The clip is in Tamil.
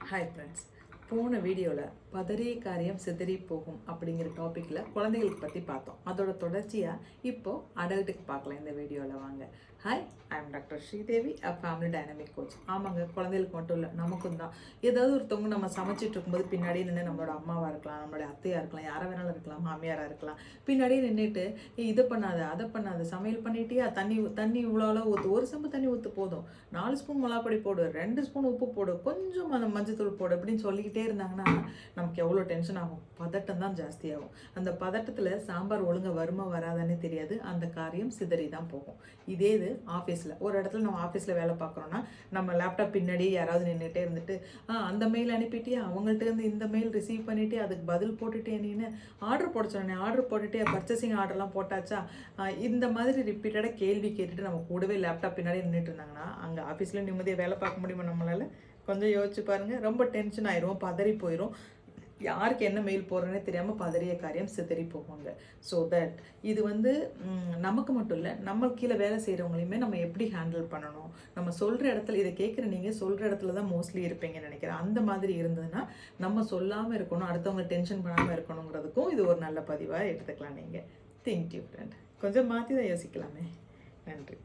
ஹாய் ஃப்ரெண்ட்ஸ், போன வீடியோவில் பதறிய காரியம் சிதறி போகும் அப்படிங்கிற டாப்பிக்கில் குழந்தைகளுக்கு பற்றி பார்த்தோம். அதோட தொடர்ச்சியாக இப்போது அடல்ட்டுக்கு பார்க்கலாம் இந்த வீடியோவில். வாங்க. Hi, I am doctor Sridevi, a family dynamic coach. ஆமாங்க, குழந்தைகளுக்கு மட்டும் இல்லை, நமக்கும் தான். ஏதாவது ஒருத்தவங்க நம்ம சமைச்சிட்டு இருக்கும்போது பின்னாடியே நின்று நம்மளோட அம்மாவாக இருக்கலாம், நம்மளுடைய அத்தையாக இருக்கலாம், யாரை வேணாலும் இருக்கலாம், மாமியாராக இருக்கலாம். பின்னாடியே நின்றுட்டு இதை பண்ணாத அதை பண்ணாத, சமையல் பண்ணிட்டியா, தண்ணி இவ்வளோ அளவு ஊற்று, ஒரு செம்பு தண்ணி ஊற்று போதும், 4 ஸ்பூன் மிளகாப்பொடி போடு, 2 ஸ்பூன் உப்பு போடு, கொஞ்சம் அந்த மஞ்சத்தூள் போடு அப்படின்னு சொல்லிக்கிட்டே இருந்தாங்கன்னா நமக்கு எவ்வளோ டென்ஷன் ஆகும். பதட்டம் தான் ஜாஸ்தியாகும். அந்த பதட்டத்தில் சாம்பார் ஒழுங்காக வருமா வராதானே தெரியாது. அந்த காரியம் சிதறி தான் போகும். இதே இது ஆஃபீஸில், ஒரு இடத்துல நம்ம ஆஃபீஸில் வேலை பார்க்குறோன்னா நம்ம லேப்டாப் பின்னாடி யாராவது நின்றுட்டே இருந்துட்டு அந்த மெயில் அனுப்பிட்டியா, அவங்கள்ட்ட இருந்து இந்த மெயில் ரிசீவ் பண்ணிவிட்டு அதுக்கு பதில் போட்டுட்டே, நீன்னு ஆர்டர் போட சொன்னேன், ஆர்டர் போட்டுட்டே, பர்ச்சேசிங் ஆர்டர்லாம் போட்டாச்சா, இந்த மாதிரி ரிப்பீட்டடாக கேள்வி கேட்டுட்டு நம்ம கூடவே லேப்டாப் பின்னாடி நின்றுட்டு இருந்தாங்கன்னா அங்கே ஆஃபீஸில் நிம்மதியாக வேலை பார்க்க முடியுமா நம்மளால்? கொஞ்சம் யோசிச்சு பாருங்கள். ரொம்ப டென்ஷன் ஆயிரும், பதறி போயிடும். யாருக்கு என்ன மெயில் போடுறேன்னே தெரியாமல் பதறிய காரியம் சிதறி போவாங்க. ஸோ தட் இது நமக்கு மட்டும் இல்லை, நம்ம கீழே வேலை செய்கிறவங்களையுமே நம்ம எப்படி ஹேண்டில் பண்ணணும், நம்ம சொல்கிற இடத்துல, இதை கேட்குற நீங்கள் சொல்கிற இடத்துல தான் மோஸ்ட்லி இருப்பீங்கன்னு நினைக்கிறேன். அந்த மாதிரி இருந்ததுன்னா நம்ம சொல்லாமல் இருக்கணும், அடுத்தவங்க டென்ஷன் பண்ணாமல் இருக்கணுங்கிறதுக்கும் இது ஒரு நல்ல பதிவாக எடுத்துக்கலாம். நீங்கள் திங்க் டிஃப்ரெண்ட், கொஞ்சம் மாற்றி தான் யோசிக்கலாமே. நன்றி.